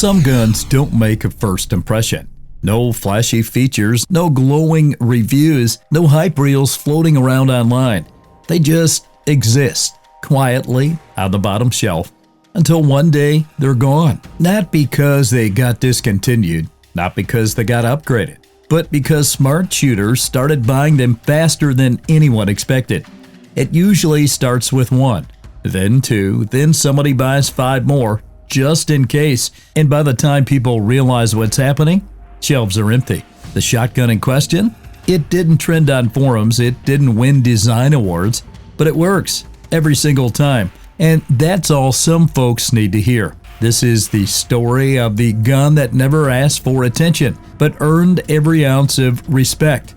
Some guns don't make a first impression. No flashy features, no glowing reviews, no hype reels floating around online. They just exist, quietly on the bottom shelf, until one day they're gone. Not because they got discontinued, not because they got upgraded, but because smart shooters started buying them faster than anyone expected. It usually starts with one, then two, then somebody buys 5 more, just in case, and by the time people realize what's happening, shelves are empty. The shotgun in question? It didn't trend on forums, it didn't win design awards, but it works every single time, and that's all some folks need to hear. This is the story of the gun that never asked for attention, but earned every ounce of respect.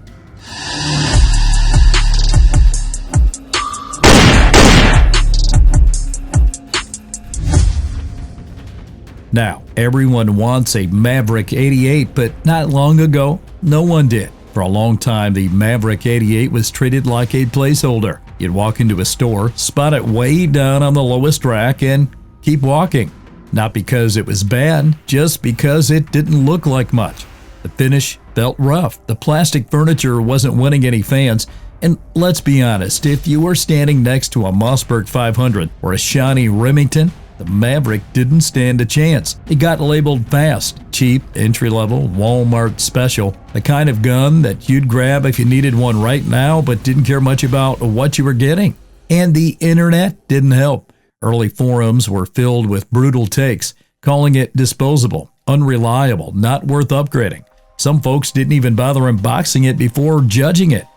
Now, everyone wants a Maverick 88, but not long ago, no one did. For a long time, the Maverick 88 was treated like a placeholder. You'd walk into a store, spot it way down on the lowest rack, and keep walking. Not because it was bad, just because it didn't look like much. The finish felt rough. The plastic furniture wasn't winning any fans. And let's be honest, if you were standing next to a Mossberg 500 or a shiny Remington, the Maverick didn't stand a chance. It got labeled fast, cheap, entry-level, Walmart special, the kind of gun that you'd grab if you needed one right now but didn't care much about what you were getting. And the internet didn't help. Early forums were filled with brutal takes, calling it disposable, unreliable, not worth upgrading. Some folks didn't even bother unboxing it before judging it.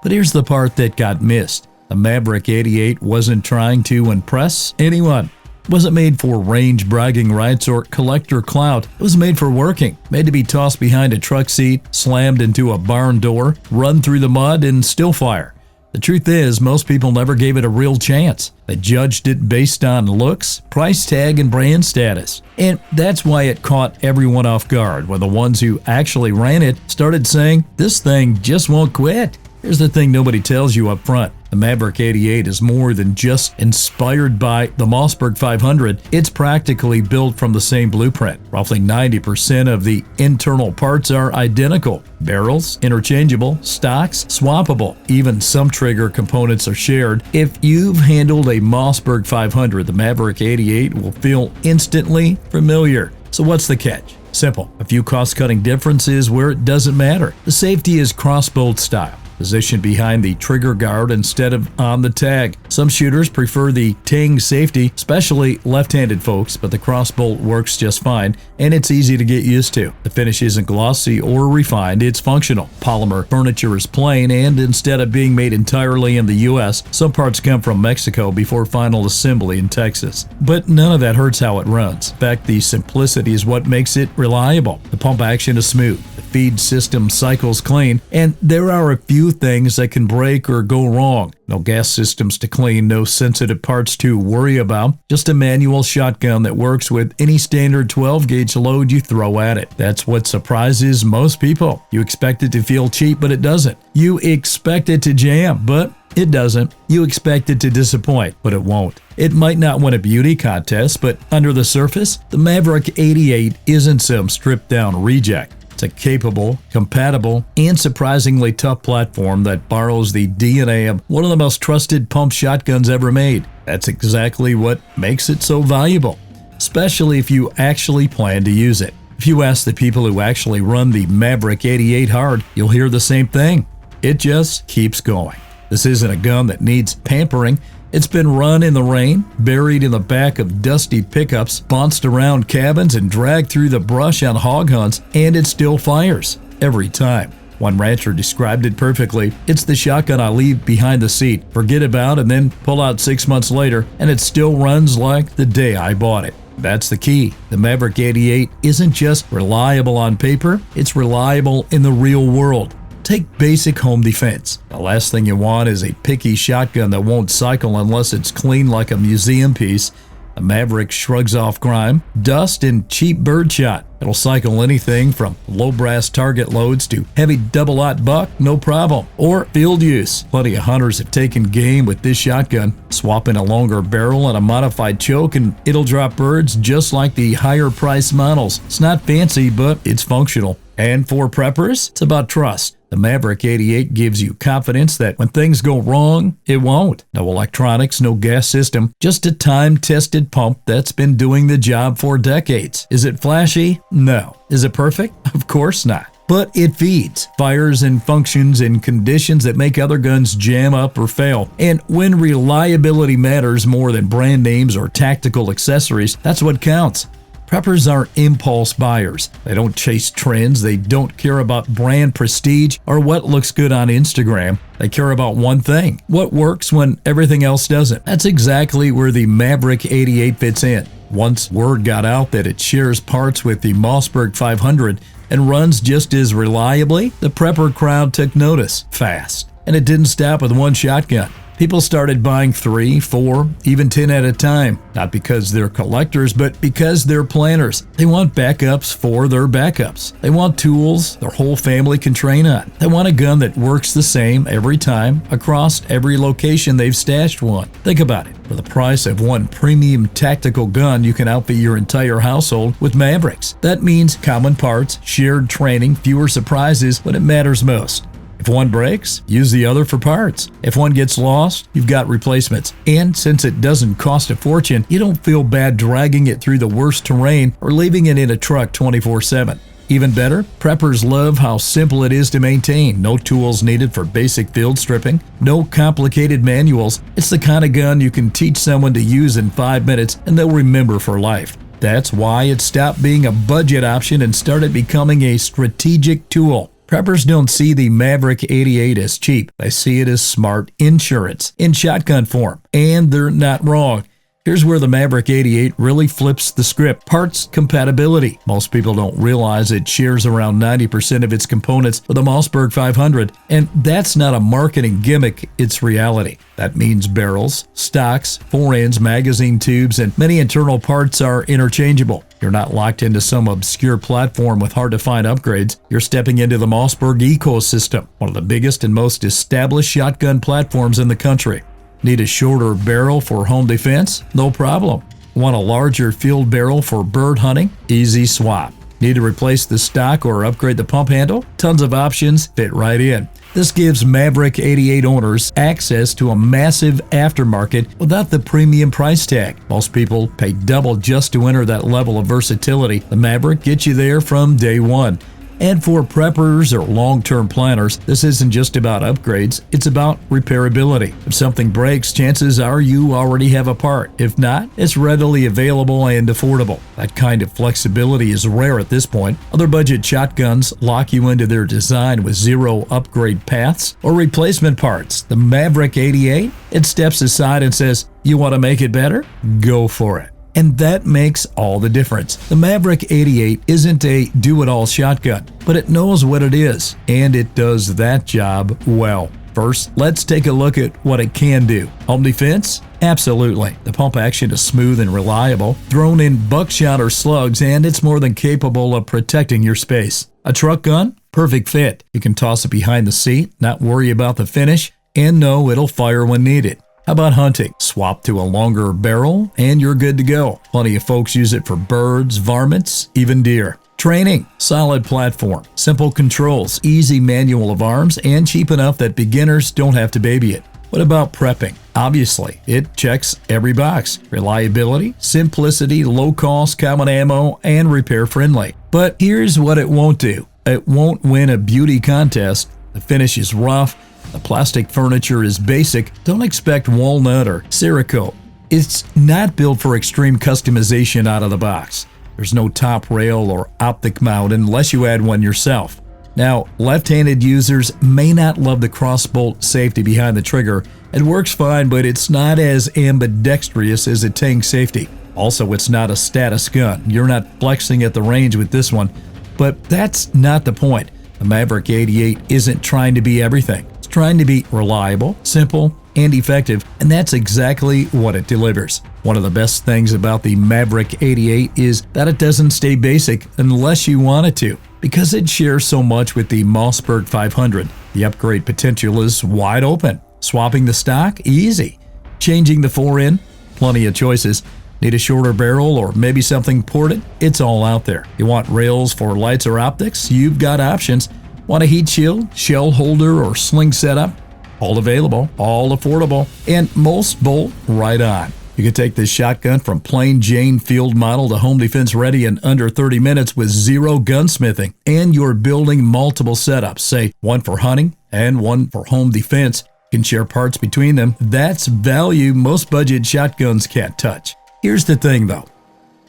But here's the part that got missed. The Maverick 88 wasn't trying to impress anyone. It wasn't made for range bragging rights or collector clout. It was made for working, made to be tossed behind a truck seat, slammed into a barn door, run through the mud, and still fire. The truth is, most people never gave it a real chance. They judged it based on looks, price tag, and brand status. And that's why it caught everyone off guard when the ones who actually ran it started saying, "This thing just won't quit." Here's the thing nobody tells you up front. The Maverick 88 is more than just inspired by the Mossberg 500. It's practically built from the same blueprint. Roughly 90% of the internal parts are identical. Barrels, interchangeable, stocks, swappable. Even some trigger components are shared. If you've handled a Mossberg 500, the Maverick 88 will feel instantly familiar. So what's the catch? Simple. A few cost-cutting differences where it doesn't matter. The safety is crossbolt style, positioned behind the trigger guard instead of on the tag. Some shooters prefer the Ting safety, especially left-handed folks, but the crossbolt works just fine, and it's easy to get used to. The finish isn't glossy or refined, it's functional. Polymer furniture is plain, and instead of being made entirely in the US, some parts come from Mexico before final assembly in Texas. But none of that hurts how it runs. In fact, the simplicity is what makes it reliable. The pump action is smooth, the feed system cycles clean, and there are a few things that can break or go wrong. No gas systems to clean, no sensitive parts to worry about, just a manual shotgun that works with any standard 12-gauge load you throw at it. That's what surprises most people. You expect it to feel cheap, but it doesn't. You expect it to jam, but it doesn't. You expect it to disappoint, but it won't. It might not win a beauty contest, but under the surface, the Maverick 88 isn't some stripped-down reject. It's a capable, compatible, and surprisingly tough platform that borrows the DNA of one of the most trusted pump shotguns ever made. That's exactly what makes it so valuable, especially if you actually plan to use it. If you ask the people who actually run the Maverick 88 hard, you'll hear the same thing. It just keeps going. This isn't a gun that needs pampering. It's been run in the rain, buried in the back of dusty pickups, bounced around cabins, and dragged through the brush on hog hunts, and it still fires every time. One rancher described it perfectly. "It's the shotgun I leave behind the seat, forget about, and then pull out 6 months later, and it still runs like the day I bought it." That's the key. The Maverick 88 isn't just reliable on paper, it's reliable in the real world. Take basic home defense. The last thing you want is a picky shotgun that won't cycle unless it's clean like a museum piece. The Maverick shrugs off grime, dust, and cheap birdshot. It'll cycle anything from low brass target loads to heavy double-aught buck, no problem. Or field use. Plenty of hunters have taken game with this shotgun. Swap in a longer barrel and a modified choke and it'll drop birds just like the higher priced models. It's not fancy, but it's functional. And for preppers, it's about trust. The Maverick 88 gives you confidence that when things go wrong, it won't. No electronics, no gas system, just a time-tested pump that's been doing the job for decades. Is it flashy? No. Is it perfect? Of course not. But it feeds, fires, and functions in conditions that make other guns jam up or fail. And when reliability matters more than brand names or tactical accessories, that's what counts. Preppers aren't impulse buyers. They don't chase trends. They don't care about brand prestige or what looks good on Instagram. They care about one thing: what works when everything else doesn't. That's exactly where the Maverick 88 fits in. Once word got out that it shares parts with the Mossberg 500 and runs just as reliably, the prepper crowd took notice fast. And it didn't stop with one shotgun. People started buying 3, 4, even 10 at a time, not because they're collectors, but because they're planners. They want backups for their backups. They want tools their whole family can train on. They want a gun that works the same every time across every location they've stashed one. Think about it. For the price of one premium tactical gun, you can outfit your entire household with Mavericks. That means common parts, shared training, fewer surprises when it matters most. If one breaks, use the other for parts. If one gets lost, you've got replacements. And since it doesn't cost a fortune, you don't feel bad dragging it through the worst terrain or leaving it in a truck 24/7. Even better, preppers love how simple it is to maintain. No tools needed for basic field stripping, no complicated manuals. It's the kind of gun you can teach someone to use in 5 minutes and they'll remember for life. That's why it stopped being a budget option and started becoming a strategic tool. Preppers don't see the Maverick 88 as cheap. They see it as smart insurance in shotgun form. And they're not wrong. Here's where the Maverick 88 really flips the script. Parts compatibility. Most people don't realize it shares around 90% of its components with the Mossberg 500, and that's not a marketing gimmick, it's reality. That means barrels, stocks, fore-ends, magazine tubes, and many internal parts are interchangeable. You're not locked into some obscure platform with hard-to-find upgrades. You're stepping into the Mossberg ecosystem, one of the biggest and most established shotgun platforms in the country. Need a shorter barrel for home defense? No problem. Want a larger field barrel for bird hunting? Easy swap. Need to replace the stock or upgrade the pump handle? Tons of options fit right in. This gives Maverick 88 owners access to a massive aftermarket without the premium price tag. Most people pay double just to enter that level of versatility. The Maverick gets you there from day one. And for preppers or long-term planners, this isn't just about upgrades, it's about repairability. If something breaks, chances are you already have a part. If not, it's readily available and affordable. That kind of flexibility is rare at this point. Other budget shotguns lock you into their design with zero upgrade paths or replacement parts. The Maverick 88, it steps aside and says, "You want to make it better? Go for it." And that makes all the difference. The Maverick 88 isn't a do-it-all shotgun, but it knows what it is, and it does that job well. First, let's take a look at what it can do. Home defense? Absolutely. The pump action is smooth and reliable. Thrown in buckshot or slugs, and it's more than capable of protecting your space. A truck gun? Perfect fit. You can toss it behind the seat, not worry about the finish, and know it'll fire when needed. How about hunting? Swap to a longer barrel and you're good to go. Plenty of folks use it for birds, varmints, even deer. Training, solid platform, simple controls, easy manual of arms, and cheap enough that beginners don't have to baby it. What about prepping? Obviously, it checks every box. Reliability, simplicity, low cost, common ammo, and repair friendly. But here's what it won't do. It won't win a beauty contest. The finish is rough. The plastic furniture is basic. Don't expect walnut or Cerakote. It's not built for extreme customization out of the box. There's no top rail or optic mount unless you add one yourself. Now, left-handed users may not love the crossbolt safety behind the trigger. It works fine, but it's not as ambidextrous as a Tang safety. Also, it's not a status gun. You're not flexing at the range with this one. But that's not the point. The Maverick 88 isn't trying to be everything. It's trying to be reliable, simple, and effective, and that's exactly what it delivers. One of the best things about the Maverick 88 is that it doesn't stay basic unless you want it to, because it shares so much with the Mossberg 500. The upgrade potential is wide open. Swapping the stock? Easy. Changing the fore-end? Plenty of choices. Need a shorter barrel or maybe something ported? It's all out there. You want rails for lights or optics? You've got options. Want a heat shield, shell holder, or sling setup? All available, all affordable, and most bolt right on. You can take this shotgun from plain Jane field model to home defense ready in under 30 minutes with zero gunsmithing, and you're building multiple setups, say one for hunting and one for home defense. You can share parts between them. That's value most budget shotguns can't touch. Here's the thing though,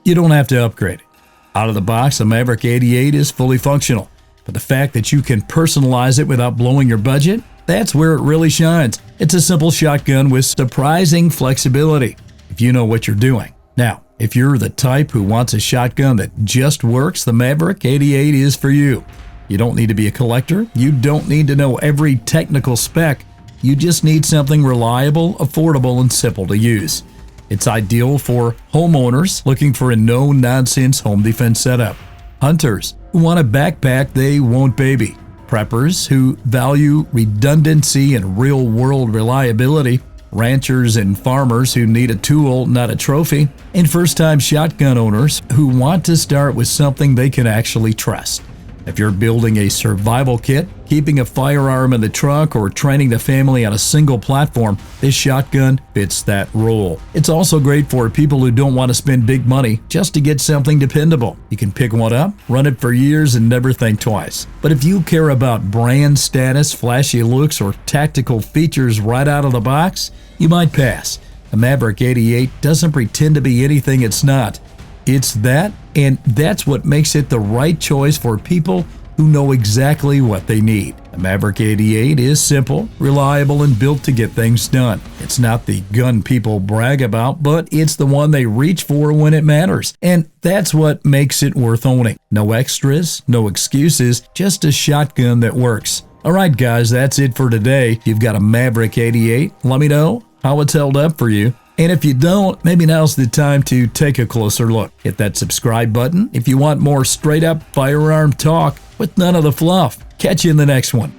you don't have to upgrade it. Out of the box, the Maverick 88 is fully functional, but the fact that you can personalize it without blowing your budget, that's where it really shines. It's a simple shotgun with surprising flexibility, if you know what you're doing. Now, if you're the type who wants a shotgun that just works, the Maverick 88 is for you. You don't need to be a collector. You don't need to know every technical spec. You just need something reliable, affordable, and simple to use. It's ideal for homeowners looking for a no-nonsense home defense setup, hunters who want a backpack they won't baby, preppers who value redundancy and real-world reliability, ranchers and farmers who need a tool, not a trophy, and first-time shotgun owners who want to start with something they can actually trust. If you're building a survival kit, keeping a firearm in the truck, or training the family on a single platform, this shotgun fits that role. It's also great for people who don't want to spend big money just to get something dependable. You can pick one up, run it for years, and never think twice. But if you care about brand status, flashy looks, or tactical features right out of the box, you might pass. The Maverick 88 doesn't pretend to be anything it's not. It's that, and that's what makes it the right choice for people who know exactly what they need. The Maverick 88 is simple, reliable, and built to get things done. It's not the gun people brag about, but it's the one they reach for when it matters. And that's what makes it worth owning. No extras, no excuses, just a shotgun that works. All right, guys, that's it for today. You've got a Maverick 88. Let me know how it's held up for you. And if you don't, maybe now's the time to take a closer look. Hit that subscribe button if you want more straight-up firearm talk with none of the fluff. Catch you in the next one.